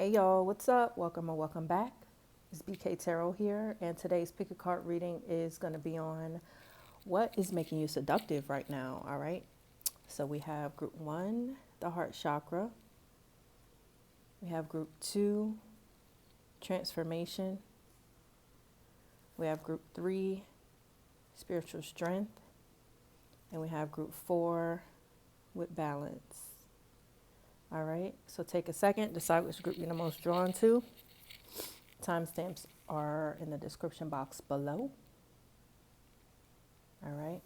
Hey y'all, what's up? Welcome or welcome back. It's BK Tarot here, and today's pick a card reading is going to be on what is making you seductive right now. All right, so we have group 1, the heart chakra. We have group 2, transformation. We have group 3, spiritual strength. And we have group 4 with balance. All right, so take a second, decide which group you're the most drawn to. Timestamps are in the description box below. All right,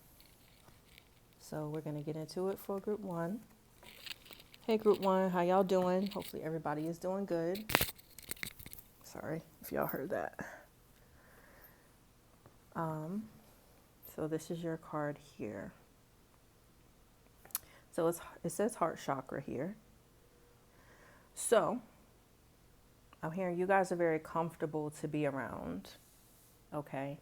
so we're going to get into it for group 1. Hey group 1, how y'all doing? Hopefully everybody is doing good. Sorry if y'all heard that. So this is your card here. So it says heart chakra here. So I'm hearing you guys are very comfortable to be around, okay?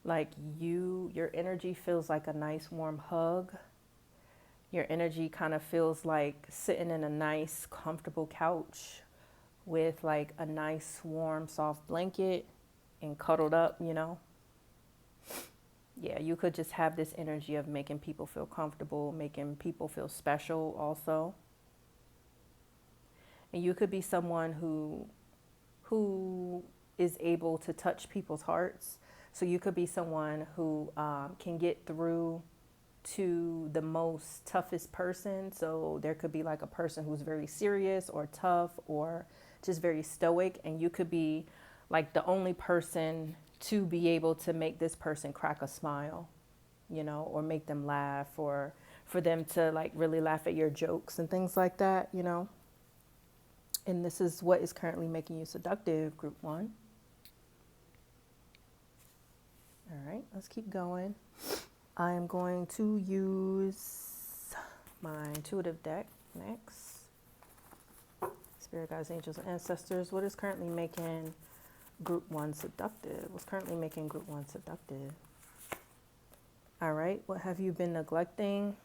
Like your energy feels like a nice warm hug. Your energy kind of feels like sitting in a nice comfortable couch with like a nice warm soft blanket and cuddled up, you know? Yeah, you could just have this energy of making people feel comfortable, making people feel special also. And you could be someone who is able to touch people's hearts. So you could be someone who can get through to the most toughest person. So there could be like a person who's very serious or tough or just very stoic. And you could be like the only person to be able to make this person crack a smile, you know, or make them laugh, or for them to like really laugh at your jokes and things like that, you know. And this is what is currently making you seductive, group 1. All right, let's keep going. I am going to use my intuitive deck next. Spirit guides, angels, and ancestors. What is currently making group 1 seductive? What's currently making group 1 seductive? All right, what have you been neglecting?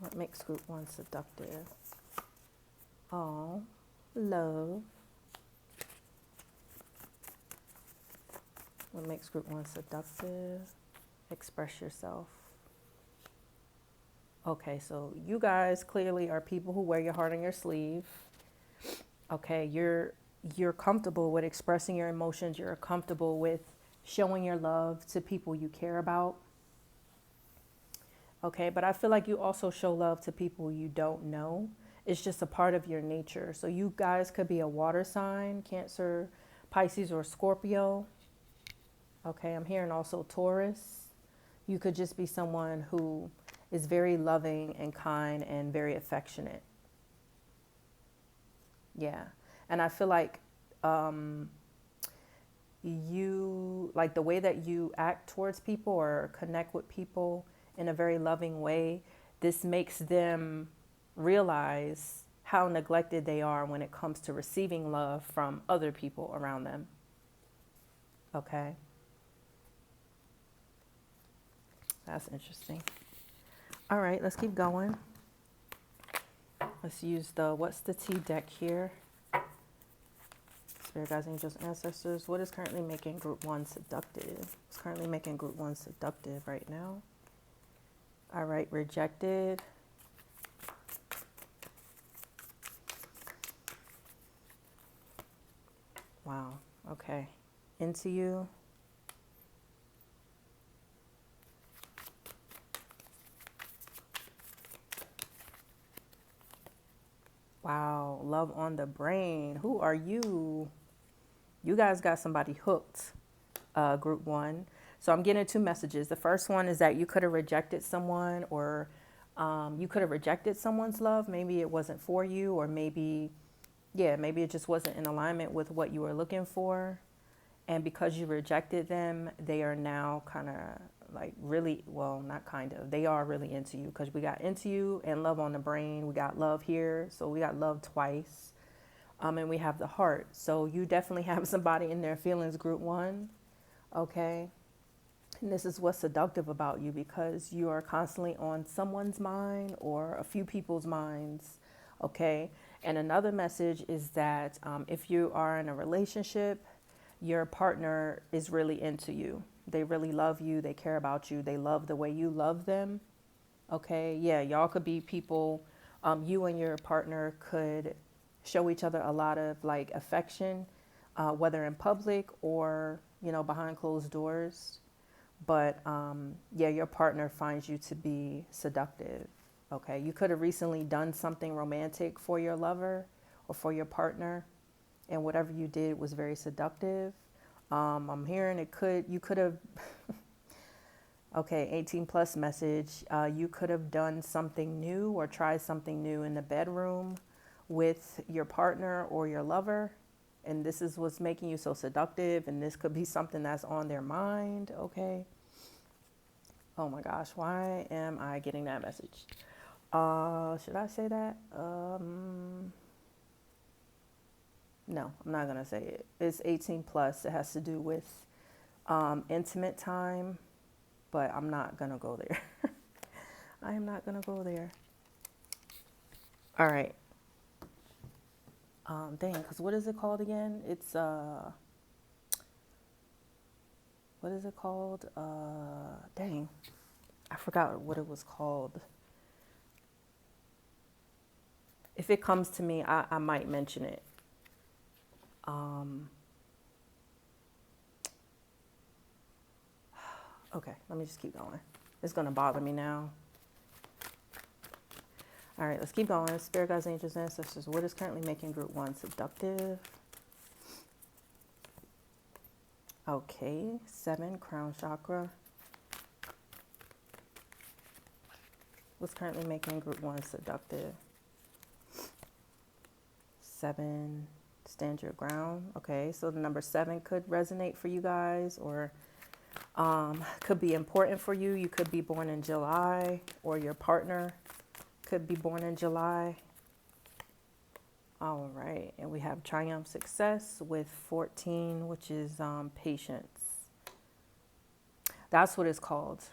What makes group 1 seductive? Oh, love. What makes group 1 seductive? Express yourself. Okay, so you guys clearly are people who wear your heart on your sleeve. Okay, you're comfortable with expressing your emotions. You're comfortable with showing your love to people you care about. Okay, but I feel like you also show love to people you don't know. It's just a part of your nature. So you guys could be a water sign, Cancer, Pisces, or Scorpio. Okay, I'm hearing also Taurus. You could just be someone who is very loving and kind and very affectionate. Yeah, and I feel like you, like the way that you act towards people or connect with people in a very loving way, this makes them realize how neglected they are when it comes to receiving love from other people around them. Okay, that's interesting. All right, let's keep going. Let's use the What's the Tea deck here. Spirit guides, angels, ancestors. What is currently making group 1 seductive? What's currently making group 1 seductive right now? All right, rejected. Wow, okay. Into you. Wow, love on the brain. Who are you? You guys got somebody hooked, group 1. So I'm getting 2 messages. The first one is that you could have rejected someone, or you could have rejected someone's love. Maybe it wasn't for you, or maybe it just wasn't in alignment with what you were looking for. And because you rejected them, they are now kind of like really, well, not kind of, they are really into you, because we got into you and love on the brain. We got love here. So we got love twice. And we have the heart. So you definitely have somebody in their feelings, group 1. Okay. And this is what's seductive about you, because you are constantly on someone's mind or a few people's minds. Okay. And another message is that if you are in a relationship, your partner is really into you. They really love you. They care about you. They love the way you love them. Okay. Yeah. Y'all could be people, you and your partner could show each other a lot of like affection, whether in public or, you know, behind closed doors. But yeah, your partner finds you to be seductive. Okay. You could have recently done something romantic for your lover or for your partner, and whatever you did was very seductive. I'm hearing you could have, okay, 18 plus message. You could have done something new or tried something new in the bedroom with your partner or your lover. And this is what's making you so seductive. And this could be something that's on their mind. Okay. Oh my gosh. Why am I getting that message? Should I say that? No, I'm not going to say it. It's 18 plus. It has to do with intimate time, but I'm not going to go there. I am not going to go there. All right. Dang, because what is it called again? It's, what is it called? Dang, I forgot what it was called. If it comes to me, I might mention it. Okay, let me just keep going. It's going to bother me now. All right, let's keep going. Spirit guides, angels, ancestors. What is currently making group 1 seductive? Okay, 7, crown chakra. What's currently making group 1 seductive? 7, stand your ground. Okay, so the number 7 could resonate for you guys, or could be important for you. You could be born in July, or your partner could be born in July. All right, and we have triumph success with 14, which is patience. That's what it's called.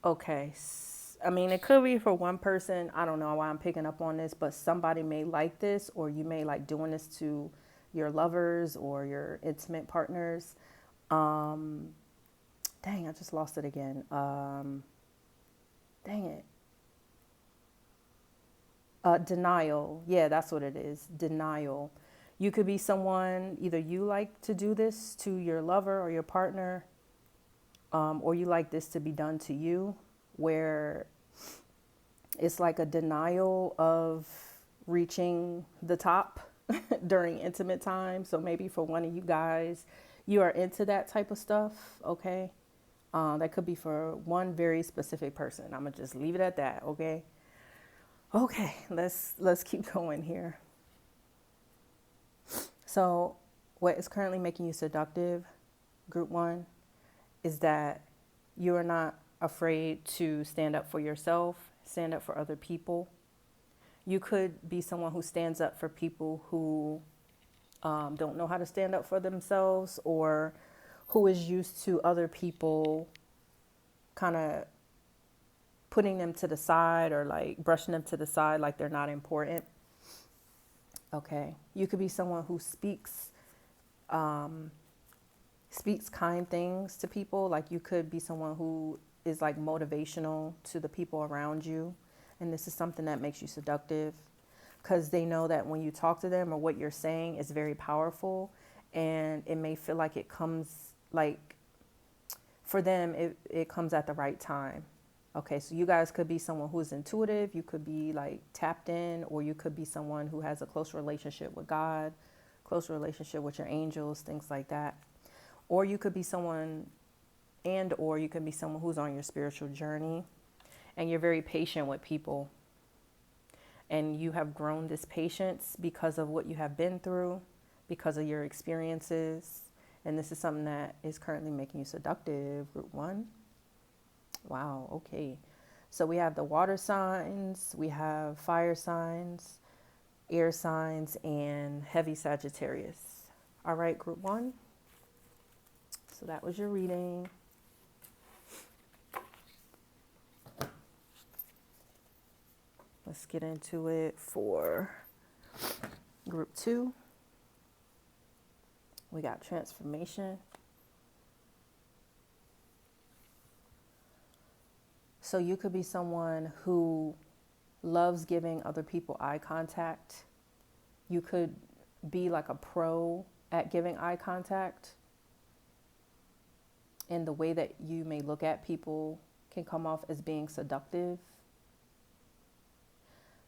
Okay, I mean, it could be for one person. I don't know why I'm picking up on this, but somebody may like this, or you may like doing this to your lovers or your intimate partners. Dang, I just lost it again. Dang it. Denial. Yeah, that's what it is. Denial. You could be someone, either you like to do this to your lover or your partner, or you like this to be done to you, where it's like a denial of reaching the top during intimate time. So maybe for one of you guys, you are into that type of stuff. Okay. That could be for one very specific person. I'm gonna just leave it at that. Okay. Okay. Let's keep going here. So what is currently making you seductive, group 1, is that you are not afraid to stand up for yourself, stand up for other people. You could be someone who stands up for people who don't know how to stand up for themselves, or who is used to other people kind of putting them to the side, or like brushing them to the side like they're not important. Okay. You could be someone who speaks kind things to people. Like you could be someone who is like motivational to the people around you. And this is something that makes you seductive, because they know that when you talk to them, or what you're saying is very powerful, and it may feel like it comes, like for them, it comes at the right time. Okay, so you guys could be someone who's intuitive, you could be like tapped in, or you could be someone who has a close relationship with God, close relationship with your angels, things like that. Or you could be someone, or you could be someone who's on your spiritual journey, and you're very patient with people. And you have grown this patience because of what you have been through, because of your experiences. And this is something that is currently making you seductive, group 1. Wow, okay. So we have the water signs, we have fire signs, air signs, and heavy Sagittarius. All right, group one. So that was your reading. Let's get into it for group two. We got transformation. So you could be someone who loves giving other people eye contact. You could be like a pro at giving eye contact. And the way that you may look at people can come off as being seductive.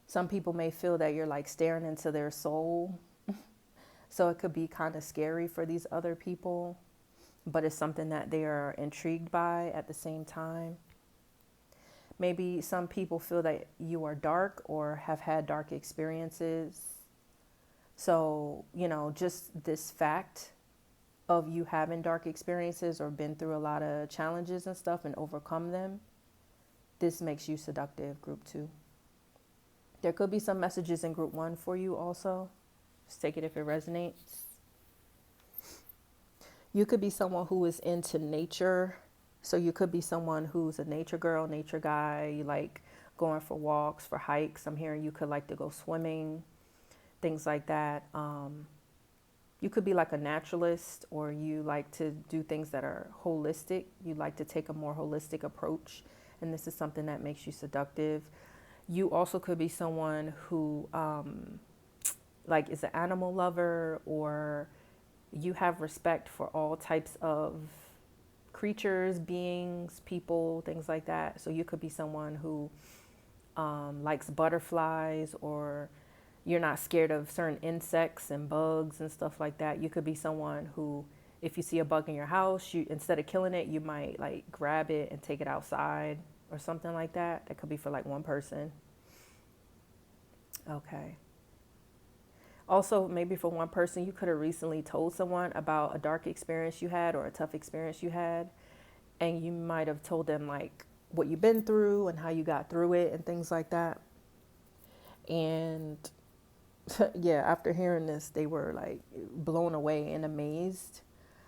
Some people may feel that you're like staring into their soul. So it could be kind of scary for these other people, but it's something that they are intrigued by at the same time. Maybe some people feel that you are dark or have had dark experiences. So, you know, just this fact of you having dark experiences or been through a lot of challenges and stuff and overcome them, this makes you seductive, group two. There could be some messages in group one for you also. Just take it if it resonates. You could be someone who is into nature. So you could be someone who's a nature girl, nature guy. You like going for walks, for hikes. I'm hearing you could like to go swimming, things like that. You could be like a naturalist, or you like to do things that are holistic. You like to take a more holistic approach. And this is something that makes you seductive. You also could be someone who like is an animal lover, or you have respect for all types of creatures, beings, people, things like that. So you could be someone who likes butterflies, or you're not scared of certain insects and bugs and stuff like that. You could be someone who, if you see a bug in your house, you, instead of killing it, you might like grab it and take it outside or something like that. That could be for like one person. Okay. Also, maybe for one person, you could have recently told someone about a dark experience you had or a tough experience you had. And you might have told them like what you've been through and how you got through it and things like that. And yeah, after hearing this, they were like blown away and amazed.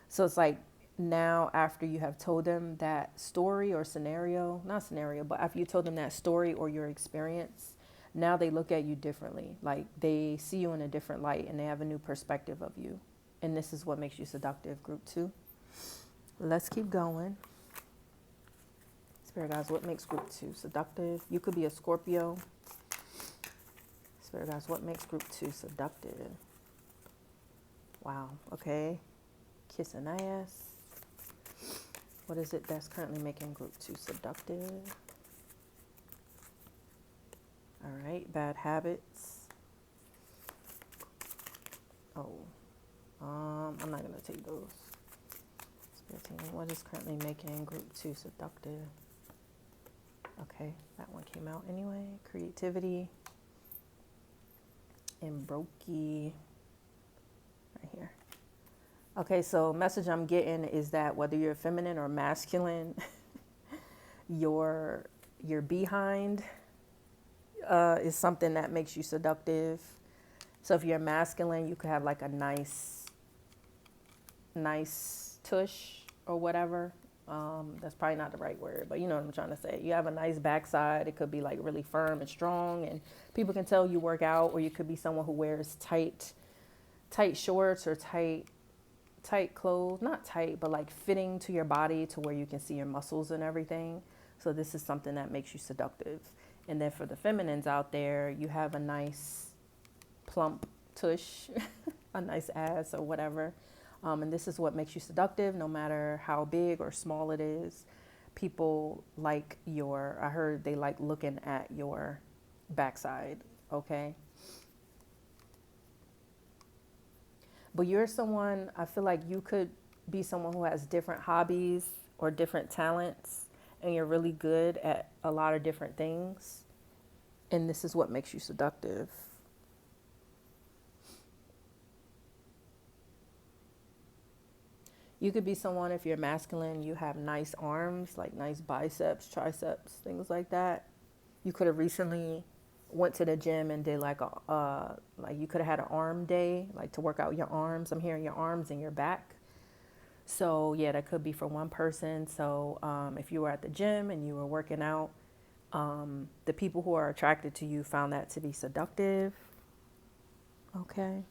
So it's like now after you have told them that story or scenario, not scenario, but after you told them that story or your experience, now they look at you differently. Like they see you in a different light and they have a new perspective of you. And this is what makes you seductive, group two. Let's keep going. Spirit guys, what makes group two seductive? You could be a Scorpio. Spirit guys, what makes group two seductive? Wow, okay. Kissing ass. What is it that's currently making group two seductive? All right, bad habits. Oh, I'm not gonna take those. Spirit team, what is currently making group two seductive? Okay, that one came out anyway. Creativity. And brokey. Right here. Okay, so message I'm getting is that whether you're feminine or masculine, your behind is something that makes you seductive. So if you're masculine, you could have like a nice tush or whatever. That's probably not the right word, but you know what I'm trying to say. You have a nice backside. It could be like really firm and strong, and people can tell you work out. Or you could be someone who wears tight shorts or tight clothes, not tight, but like fitting to your body to where you can see your muscles and everything. So this is something that makes you seductive. And then for the feminines out there, you have a nice plump tush, a nice ass or whatever. And this is what makes you seductive, no matter how big or small it is. People like I heard they like looking at your backside, okay? But you're someone, I feel like you could be someone who has different hobbies or different talents, and you're really good at a lot of different things. And this is what makes you seductive. You could be someone, if you're masculine, you have nice arms, like nice biceps, triceps, things like that. You could have recently went to the gym and did like like you could have had an arm day, like to work out your arms. I'm hearing your arms and your back. So yeah, that could be for one person. So if you were at the gym and you were working out, the people who are attracted to you found that to be seductive. Okay.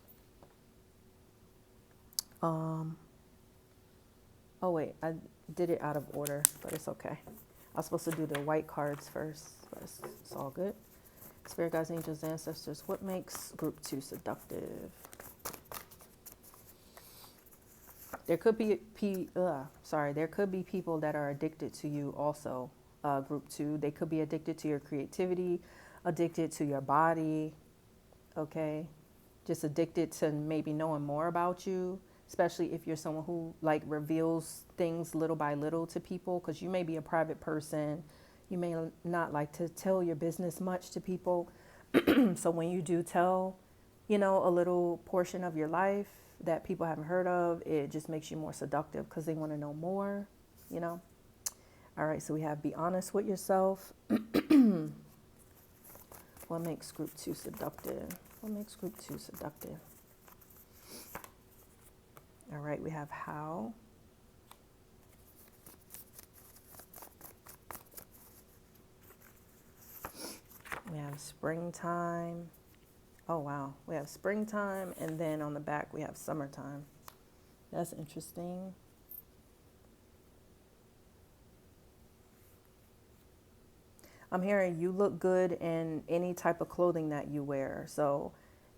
Oh wait, I did it out of order, but it's okay. I was supposed to do the white cards first, but it's all good. Spirit guides, angels, ancestors, what makes group 2 seductive? There could be there could be people that are addicted to you also, group 2. They could be addicted to your creativity, addicted to your body, okay? Just addicted to maybe knowing more about you, especially if you're someone who like reveals things little by little to people, because you may be a private person. You may not like to tell your business much to people. So when you do tell, a little portion of your life that people haven't heard of, it just makes you more seductive because they want to know more, All right, so we have be honest with yourself. What makes group 2 seductive? What makes group 2 seductive? All right, we have how. We have springtime. Oh, wow. We have springtime, and then on the back we have summertime. That's interesting. I'm hearing you look good in any type of clothing that you wear. So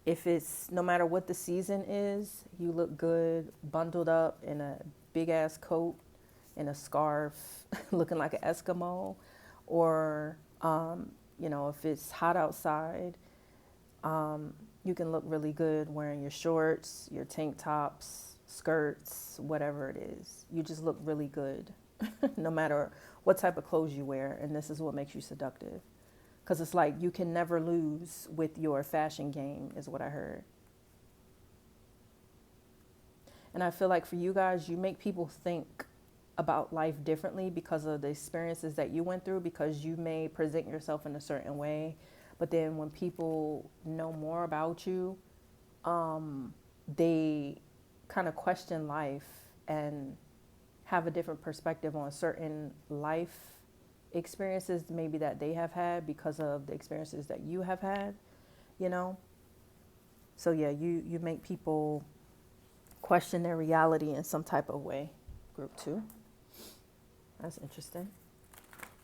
if it's, no matter what the season is, you look good bundled up in a big ass coat, in a scarf, looking like an Eskimo, or, if it's hot outside, you can look really good wearing your shorts, your tank tops, skirts, whatever it is. You just look really good no matter what type of clothes you wear. And this is what makes you seductive. Because it's like you can never lose with your fashion game, is what I heard. And I feel like for you guys, you make people think about life differently because of the experiences that you went through, because you may present yourself in a certain way. But then when people know more about you, they kind of question life and have a different perspective on certain life experiences maybe that they have had because of the experiences that you have had, So yeah, you make people question their reality in some type of way. Group 2. That's interesting.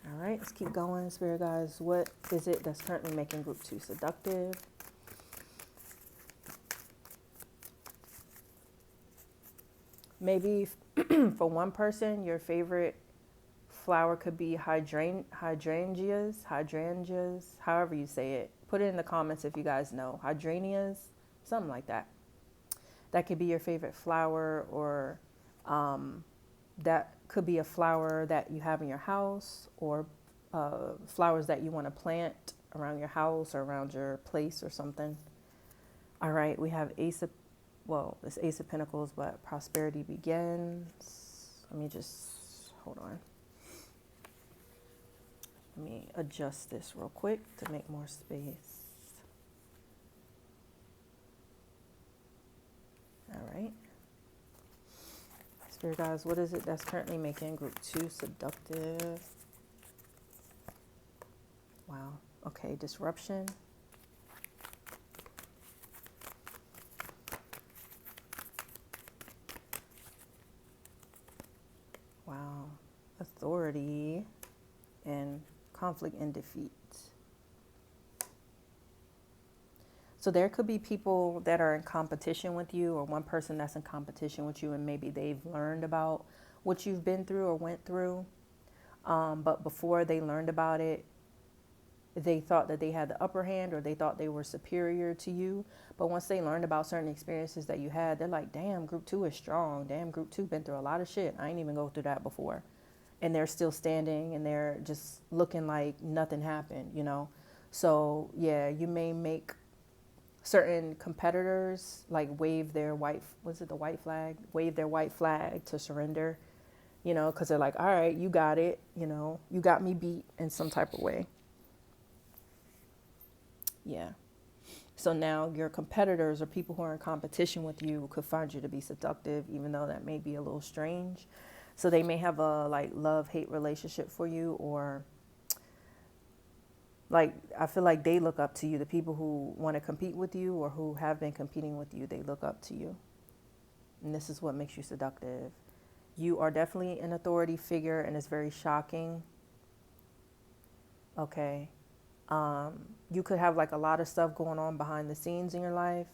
All right, let's keep going. Spirit guys, what is it that's currently making group 2 seductive? Maybe for one person, your favorite flower could be hydrangeas, however you say it. Put it in the comments if you guys know. Hydrangeas, something like that. That could be your favorite flower, or that could be a flower that you have in your house, or flowers that you want to plant around your house or around your place or something. All right, we have it's Ace of Pentacles, but prosperity begins. Let me just, hold on. Let me adjust this real quick to make more space. All right. Spirit guys, what is it that's currently making group 2 seductive? Wow. Okay, disruption. Wow. Authority and conflict and defeat. So there could be people that are in competition with you, or one person that's in competition with you, and maybe they've learned about what you've been through or went through. But before they learned about it, they thought that they had the upper hand, or they thought they were superior to you. But once they learned about certain experiences that you had, they're like, damn, group 2 is strong. Damn, group 2 been through a lot of shit. I ain't even go through that before. And they're still standing, and they're just looking like nothing happened, So yeah, you may make certain competitors like wave their white flag? Wave their white flag to surrender, because they're like, all right, you got it, you got me beat in some type of way. Yeah. So now your competitors or people who are in competition with you could find you to be seductive, even though that may be a little strange. So they may have a like love-hate relationship for you, or like I feel like they look up to you. The people who want to compete with you or who have been competing with you, they look up to you. And this is what makes you seductive. You are definitely an authority figure, and it's very shocking. Okay. You could have like a lot of stuff going on behind the scenes in your life,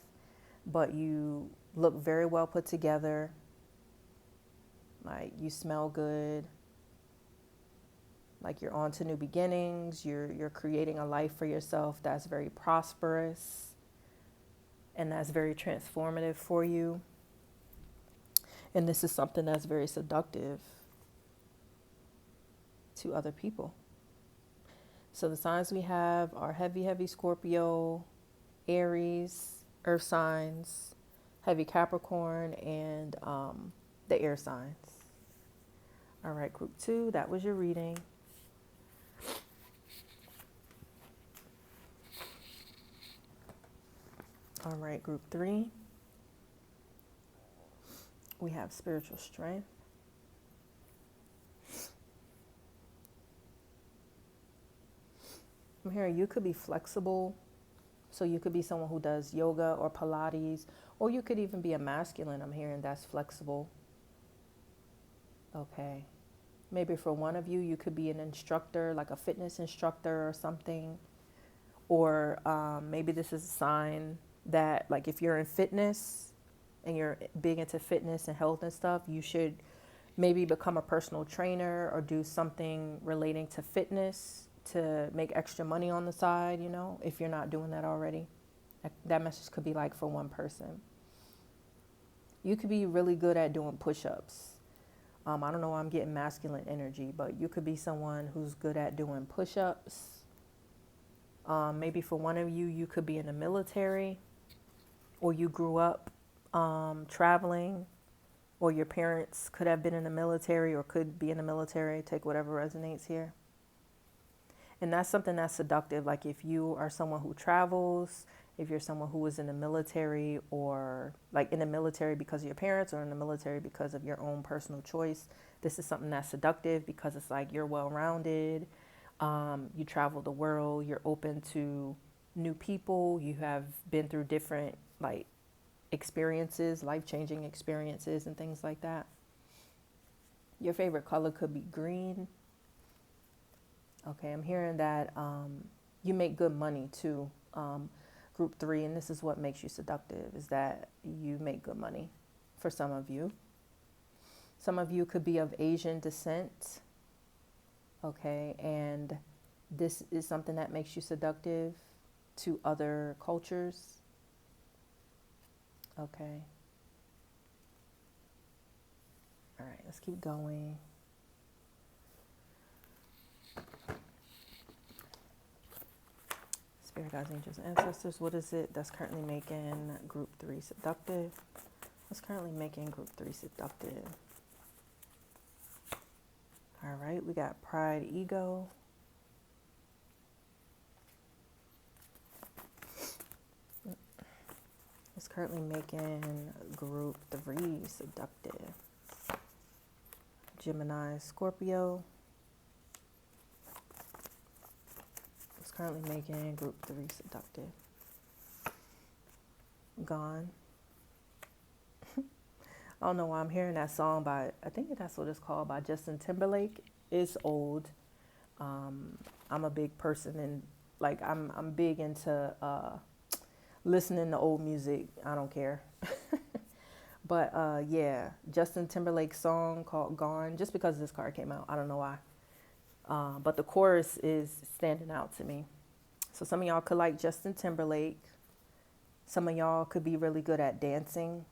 but you look very well put together. Like you smell good. Like you're on to new beginnings. You're creating a life for yourself that's very prosperous and that's very transformative for you. And this is something that's very seductive to other people. So the signs we have are heavy Scorpio, Aries, Earth signs, heavy Capricorn, and the air signs. All right, group 2, that was your reading. All right, group 3, we have spiritual strength. I'm hearing you could be flexible. So you could be someone who does yoga or Pilates, or you could even be a masculine. I'm hearing that's flexible. Okay. Maybe for one of you, you could be an instructor, like a fitness instructor or something. Or maybe this is a sign that, like, if you're in fitness and you're big into fitness and health and stuff, you should maybe become a personal trainer or do something relating to fitness to make extra money on the side, you know, if you're not doing that already. That message could be like for one person. You could be really good at doing push-ups. I don't know why I'm getting masculine energy, but you could be someone who's good at doing push-ups. Maybe for one of you, you could be in the military, or you grew up traveling, or your parents could have been in the military or could be in the military. Take whatever resonates here. And that's something that's seductive. Like if you are someone who travels, if you're someone who is in the military, or like in the military because of your parents or in the military because of your own personal choice, this is something that's seductive because it's like you're well-rounded. You travel the world. You're open to new people. You have been through different like experiences, life-changing experiences and things like that. Your favorite color could be green. Okay, I'm hearing that you make good money too. Group 3, and this is what makes you seductive, is that you make good money for some of you. Some of you could be of Asian descent. Okay, and this is something that makes you seductive to other cultures. Okay. All right, let's keep going. Spirit guides, angels, ancestors, what is it that's currently making group 3 seductive? What's currently making group 3 seductive? All right, we got pride, ego. It's currently making group 3 seductive. Gemini, Scorpio. It's currently making group 3 seductive. Gone. I don't know why I'm hearing that song by, I think that's what it's called, by Justin Timberlake. It's old. I'm a big person, and like I'm big into listening to old music. I don't care. But yeah, Justin Timberlake's song called Gone, just because this card came out. I don't know why. But the chorus is standing out to me. So some of y'all could like Justin Timberlake. Some of y'all could be really good at dancing.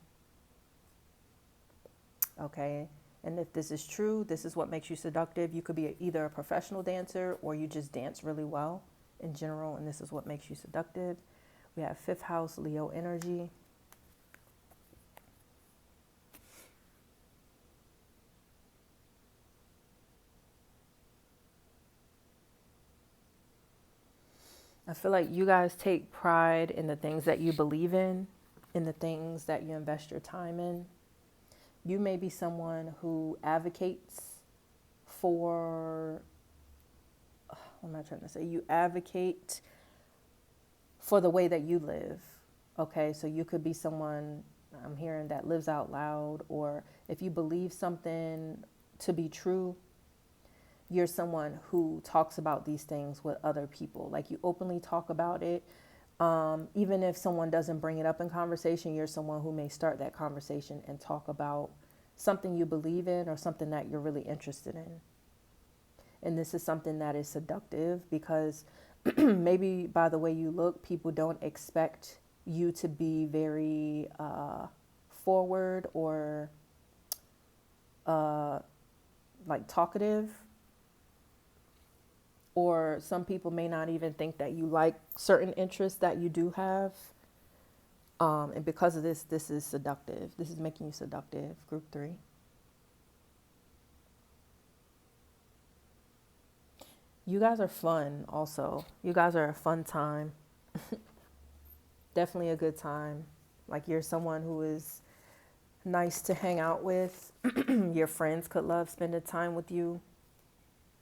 Okay. And if this is true, this is what makes you seductive. You could be either a professional dancer or you just dance really well in general. And this is what makes you seductive. We have 5th house, Leo energy. I feel like you guys take pride in the things that you believe in the things that you invest your time in. You may be someone who advocates for, what am I trying to say? You advocate for the way that you live. Okay, so you could be someone, I'm hearing, that lives out loud, or if you believe something to be true, you're someone who talks about these things with other people. Like, you openly talk about it. Even if someone doesn't bring it up in conversation, you're someone who may start that conversation and talk about something you believe in or something that you're really interested in. And this is something that is seductive because maybe by the way you look, people don't expect you to be very forward or like talkative. Or some people may not even think that you like certain interests that you do have. And because of this, this is seductive. This is making you seductive, group 3. You guys are fun also. You guys are a fun time. Definitely a good time. Like, you're someone who is nice to hang out with. Your friends could love spending time with you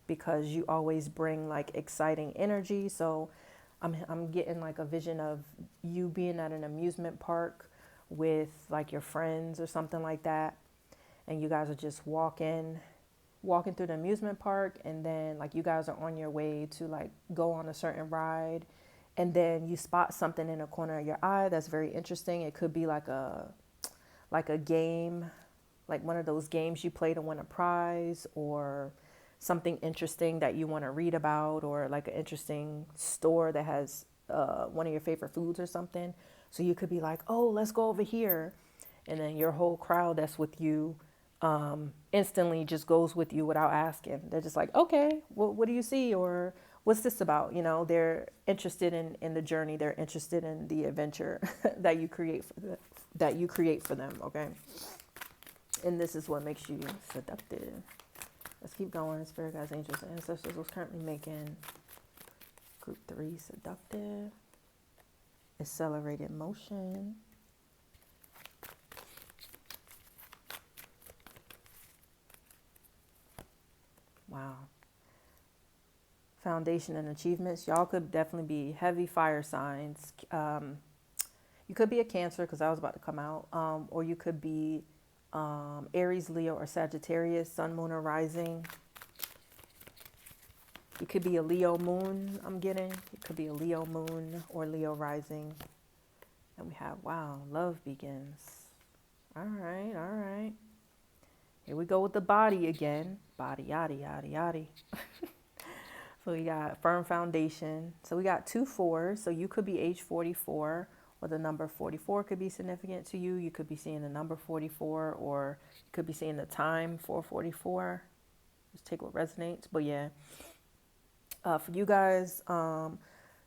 because you always bring like exciting energy. So I'm getting like a vision of you being at an amusement park with like your friends or something like that. And you guys are just walking through the amusement park, and then like you guys are on your way to like go on a certain ride, and then you spot something in the corner of your eye that's very interesting. It could be like a game, like one of those games you play to win a prize, or something interesting that you want to read about, or like an interesting store that has one of your favorite foods or something. So you could be like, oh, let's go over here. And then your whole crowd that's with you instantly just goes with you without asking. They're just like, okay, well, what do you see? Or what's this about? You know, they're interested in the journey. They're interested in the adventure that you create for them. Okay. And this is what makes you seductive. Let's keep going. Spirit guides, angels, and ancestors was currently making group 3 seductive. Accelerated motion. Wow. Foundation and achievements. Y'all could definitely be heavy fire signs. You could be a Cancer, because I was about to come out. Or you could be Aries, Leo, or Sagittarius, sun, moon, or rising. You could be a Leo moon, I'm getting. It could be a Leo moon or Leo rising. And we have, wow, love begins. All right, all right. Here we go with the body again. Body, yaddy, yaddy, yaddy. So we got firm foundation. So we got 2 4s. So you could be age 44, or the number 44 could be significant to you. You could be seeing the number 44, or you could be seeing the time 444. Just take what resonates. But yeah, for you guys,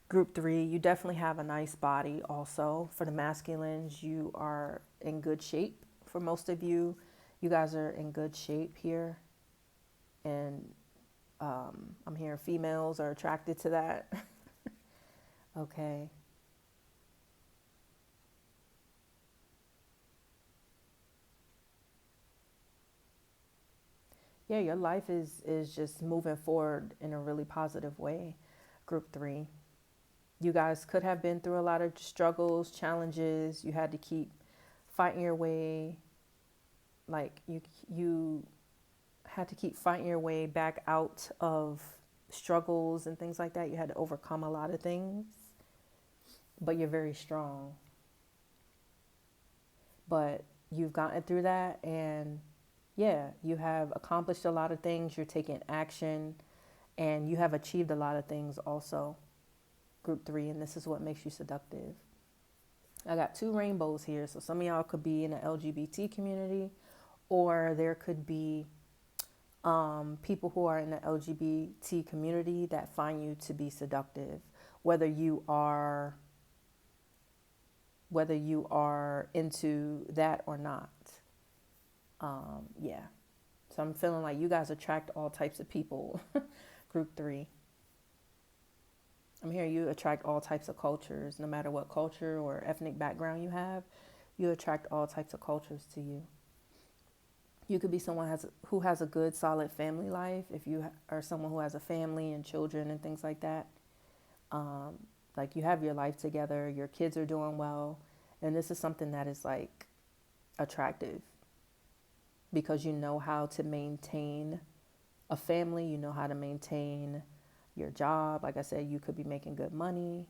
group 3, you definitely have a nice body also. For the masculines, you are in good shape. For most of you, you guys are in good shape here. And I'm hearing females are attracted to that. Okay. Yeah, your life is just moving forward in a really positive way, group 3. You guys could have been through a lot of struggles, challenges. You had to keep fighting your way. Like you had to keep fighting your way back out of struggles and things like that. You had to overcome a lot of things, but you're very strong. But you've gotten through that, and yeah, you have accomplished a lot of things. You're taking action, and you have achieved a lot of things also, group 3, and this is what makes you seductive. I got 2 rainbows here, so some of y'all could be in the LGBT community, or there could be people who are in the LGBT community that find you to be seductive, whether you are into that or not. Yeah. So I'm feeling like you guys attract all types of people, group 3. I'm hearing you attract all types of cultures, no matter what culture or ethnic background you have. You attract all types of cultures to you. You could be someone who has a good, solid family life. If you are someone who has a family and children and things like that, like you have your life together, your kids are doing well, and this is something that is like attractive because you know how to maintain a family, you know how to maintain your job. Like I said, you could be making good money.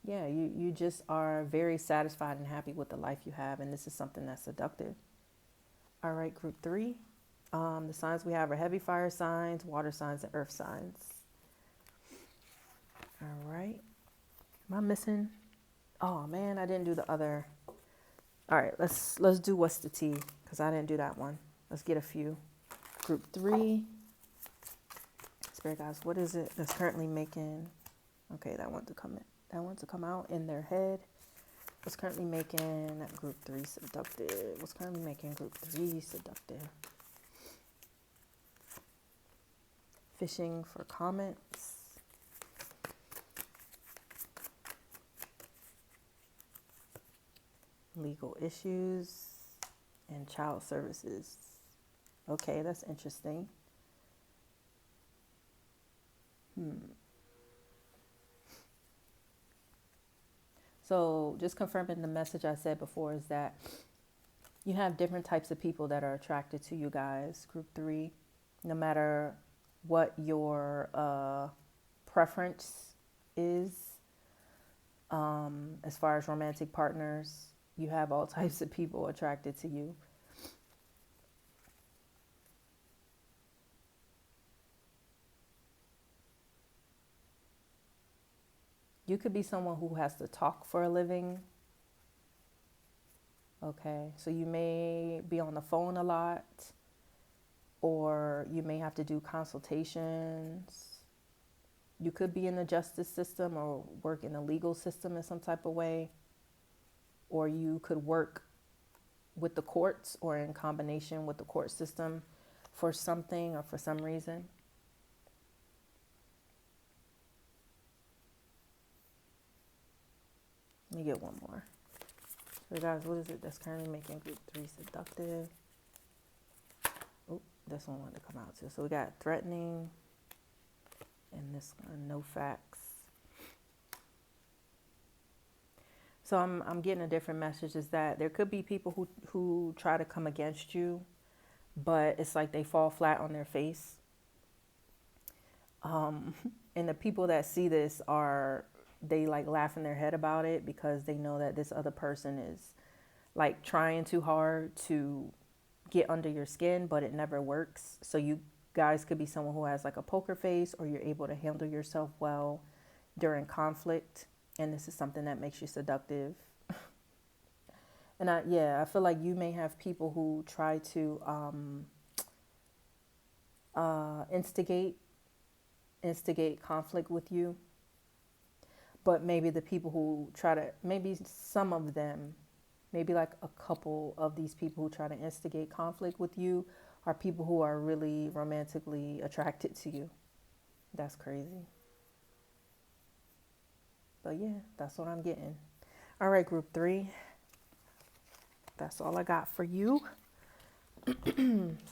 Yeah, you just are very satisfied and happy with the life you have, and this is something that's seductive. All right, group 3. The signs we have are heavy fire signs, water signs, and earth signs. All right. Am I missing? Oh man, I didn't do the other. All right, let's do what's the T, because I didn't do that one. Let's get a few. Group 3. Spirit guys, what is it that's currently making? Okay, that one to come out in their head. What's currently making group 3 seductive? What's currently making group 3 seductive? Fishing for comments. Legal issues and child services. Okay, that's interesting. So just confirming the message I said before is that you have different types of people that are attracted to you guys, group 3, no matter what your preference is. As far as romantic partners, you have all types of people attracted to you. You could be someone who has to talk for a living. Okay, so you may be on the phone a lot, or you may have to do consultations. You could be in the justice system or work in the legal system in some type of way, or you could work with the courts or in combination with the court system for something or for some reason. Let me get one more. So guys, what is it that's currently making group 3 seductive? Oh, this one wanted to come out too. So we got threatening and this one, no facts. So I'm getting a different message is that there could be people who try to come against you, but it's like they fall flat on their face. And the people that see this they like laugh in their head about it because they know that this other person is like trying too hard to get under your skin, but it never works. So you guys could be someone who has like a poker face, or you're able to handle yourself well during conflict. And this is something that makes you seductive. And I feel like you may have people who try to instigate conflict with you. But maybe the people who maybe some of them, maybe like a couple of these people who try to instigate conflict with you are people who are really romantically attracted to you. That's crazy. But yeah, that's what I'm getting. All right, group 3. That's all I got for you.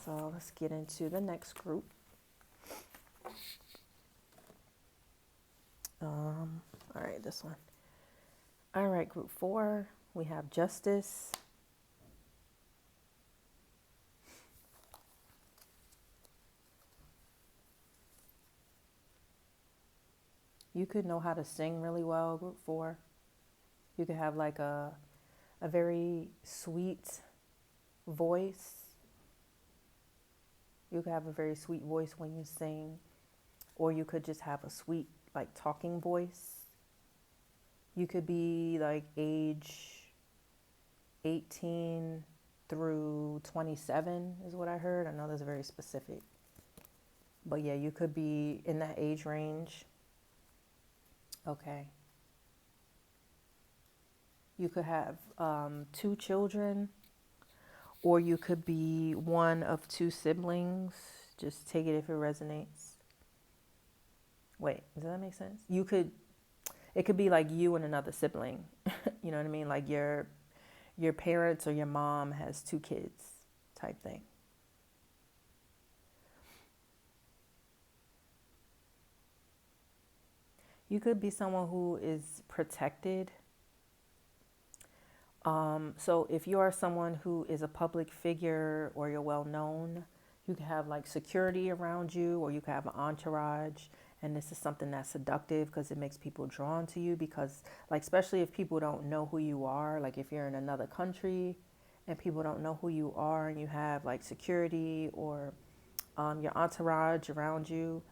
So let's get into the next group. All right, this one. All right, group 4, we have justice. You could know how to sing really well, group 4. You could have like a very sweet voice. You could have a very sweet voice when you sing, or you could just have a sweet like talking voice. You could be like age 18 through 27 is what I heard. I know that's very specific. But yeah, you could be in that age range. Okay. You could have 2 children, or you could be one of 2 siblings. Just take it if it resonates. Wait, does that make sense? It could be like you and another sibling. You know what I mean? Like your parents or your mom has 2 kids type thing. You could be someone who is protected. So if you are someone who is a public figure or you're well known, you can have like security around you, or you can have an entourage. And this is something that's seductive because it makes people drawn to you, because like, especially if people don't know who you are, like if you're in another country and people don't know who you are and you have like security or your entourage around you,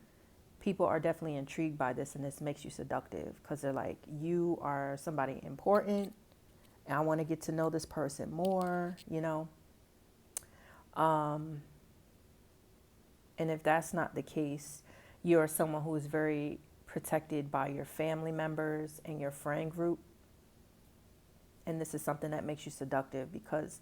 people are definitely intrigued by this, and this makes you seductive because they're like, you are somebody important and I want to get to know this person more, you know. And if that's not the case, you're someone who is very protected by your family members and your friend group. And this is something that makes you seductive because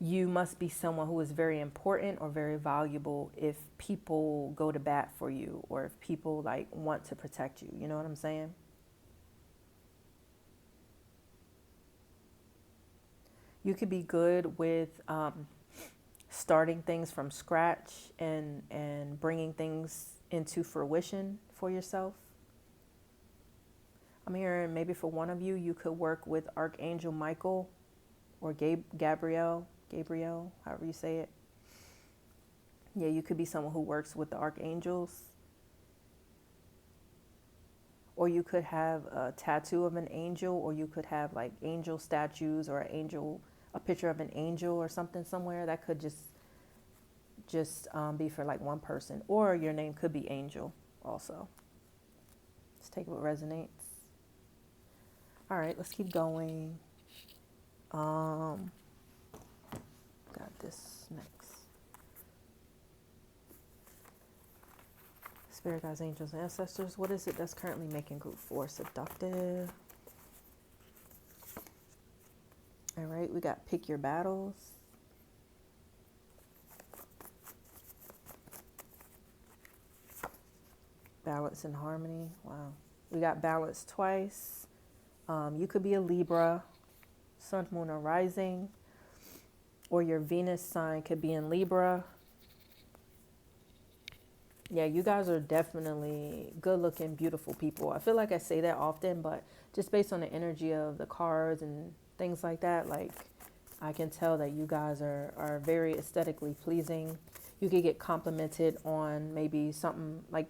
you must be someone who is very important or very valuable if people go to bat for you, or if people like want to protect you. You know what I'm saying? You could be good with starting things from scratch and bringing things into fruition for yourself. I'm hearing maybe for one of you, you could work with Archangel Michael or Gabriel, however you say it. Yeah, you could be someone who works with the archangels. Or you could have a tattoo of an angel, or you could have like angel statues or a picture of an angel or something somewhere. That could just be for like one person. Or your name could be Angel also. Let's take what resonates. All right, let's keep going. Got this next. Spirit guides, angels, and ancestors. What is it that's currently making group 4 seductive? All right, we got pick your battles. Balance and harmony. Wow. We got balance twice. You could be a Libra, sun, moon, or rising. Or your Venus sign could be in Libra. Yeah, you guys are definitely good-looking, beautiful people. I feel like I say that often, but just based on the energy of the cards and things like that, like I can tell that you guys are very aesthetically pleasing. You could get complimented on maybe something like,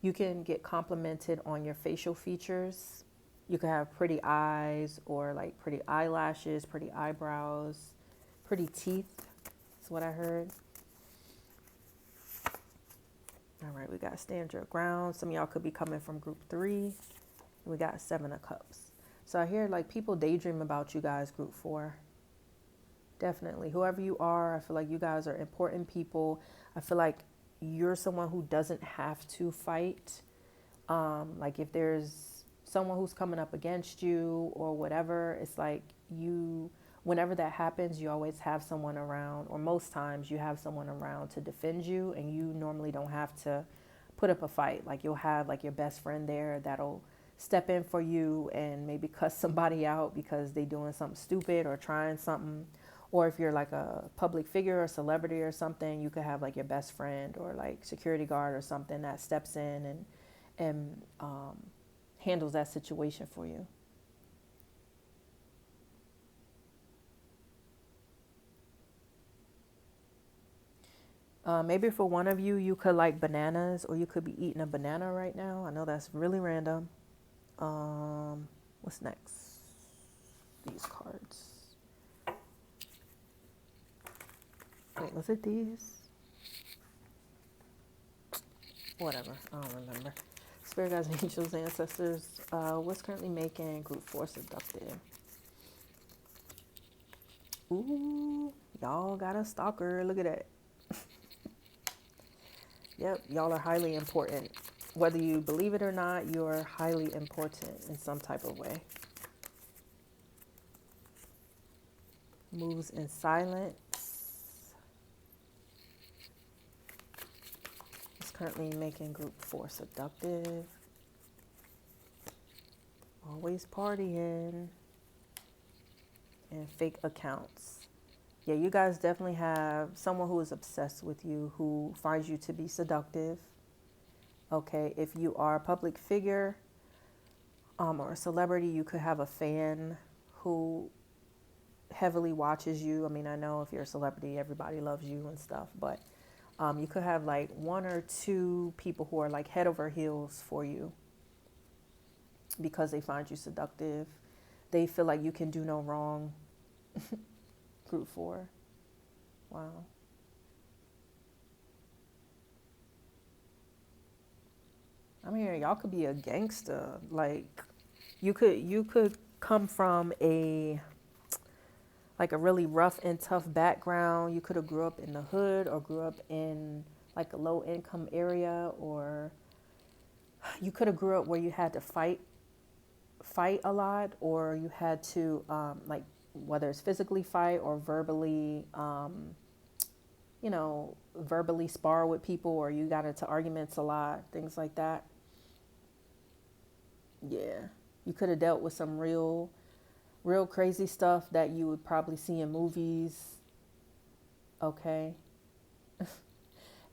you can get complimented on your facial features. You could have pretty eyes or like pretty eyelashes, pretty eyebrows, pretty teeth. That's what I heard. All right, we got stand your ground. Some of y'all could be coming from group 3. We got 7 of cups. So I hear like people daydream about you guys, group 4. Definitely. Whoever you are, I feel like you guys are important people. I feel like you're someone who doesn't have to fight. Like if there's someone who's coming up against you or whatever, it's like whenever that happens, you always have someone around, or most times you have someone around to defend you, and you normally don't have to put up a fight. Like you'll have like your best friend there that'll step in for you and maybe cuss somebody out because they doing something stupid or trying something. Or if you're like a public figure or celebrity or something, you could have like your best friend or like security guard or something that steps in and handles that situation for you. Maybe for one of you, you could like bananas, or you could be eating a banana right now. I know that's really random. What's next? These cards. Wait, was it these? Whatever, I don't remember. Spirit guides, angels, ancestors. What's currently making group 4 seductive? Ooh, y'all got a stalker. Look at that. Yep, y'all are highly important. Whether you believe it or not, you're highly important in some type of way. Moves in silence. It's currently making group 4 seductive. Always partying. And fake accounts. Yeah, you guys definitely have someone who is obsessed with you, who finds you to be seductive. Okay, if you are a public figure or a celebrity, you could have a fan who heavily watches you. I mean, I know if you're a celebrity, everybody loves you and stuff, but you could have like one or two people who are like head over heels for you because they find you seductive. They feel like you can do no wrong. Group 4. Wow. I mean, y'all could be a gangster. Like, you could come from a really rough and tough background. You could have grew up in the hood or grew up in like a low income area, or you could have grew up where you had to fight a lot, or you had to like, whether it's physically fight or verbally verbally spar with people, or you got into arguments a lot, things like that. Yeah, you could have dealt with some real crazy stuff that you would probably see in movies. Okay.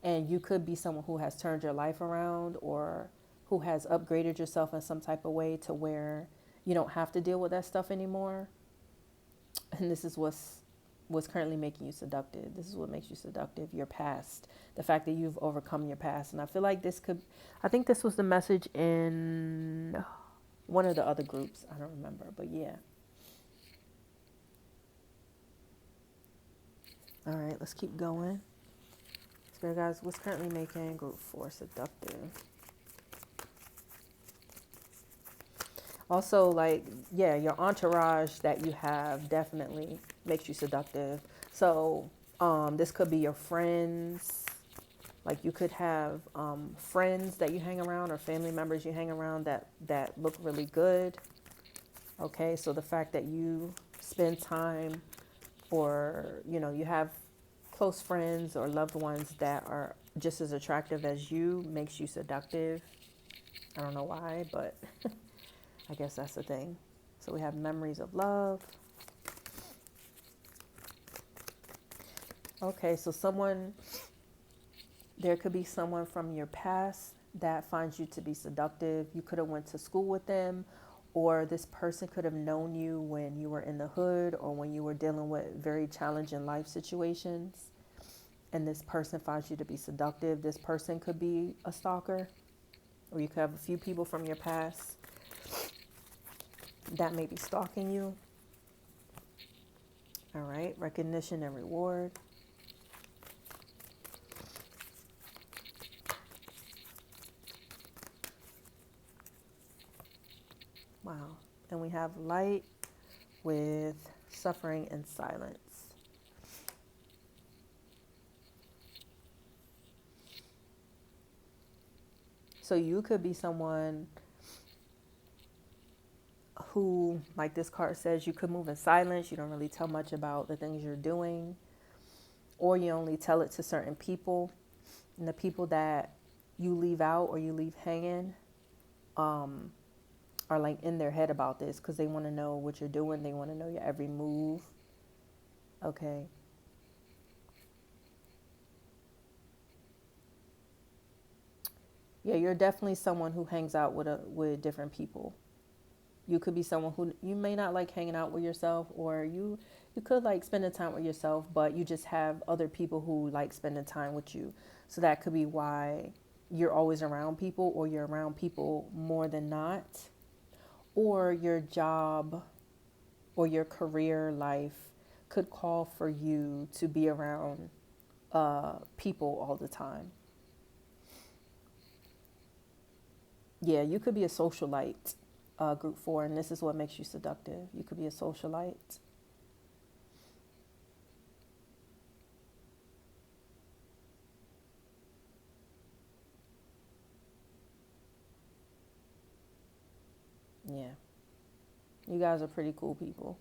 And you could be someone who has turned your life around, or who has upgraded yourself in some type of way to where you don't have to deal with that stuff anymore. And this is what's currently making you seductive. This is what makes you seductive, your past, the fact that you've overcome your past. And I feel like I think this was the message in one of the other groups. I don't remember, but yeah. All right, let's keep going. Spirit guys, what's currently making group 4 seductive? Also, like, yeah, your entourage that you have definitely makes you seductive. So this could be your friends. Like, you could have friends that you hang around, or family members you hang around that look really good. Okay, so the fact that you spend time, or, you have close friends or loved ones that are just as attractive as you makes you seductive. I don't know why, but I guess that's the thing. So we have memories of love. Okay, so there could be someone from your past that finds you to be seductive. You could have went to school with them, or this person could have known you when you were in the hood, or when you were dealing with very challenging life situations. And this person finds you to be seductive. This person could be a stalker, or you could have a few people from your past that may be stalking you. All right, recognition and reward. Wow. And we have light with suffering and silence. So you could be someone who, like this card says, you could move in silence. You don't really tell much about the things you're doing, or you only tell it to certain people. And the people that you leave out or you leave hanging are like in their head about this, because they want to know what you're doing. They want to know your every move. Okay. Yeah, you're definitely someone who hangs out with different people. You could be someone who, you may not like hanging out with yourself, or you could like spending time with yourself, but you just have other people who like spending time with you. So that could be why you're always around people, or you're around people more than not, or your job or your career life could call for you to be around people all the time. Yeah, you could be a socialite, group 4, and this is what makes you seductive. You could be a socialite. Yeah, you guys are pretty cool people.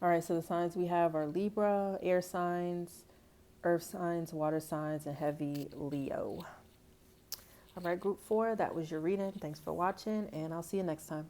All right, so the signs we have are Libra, air signs, earth signs, water signs, and heavy Leo. All right, group 4, that was your reading. Thanks for watching, and I'll see you next time.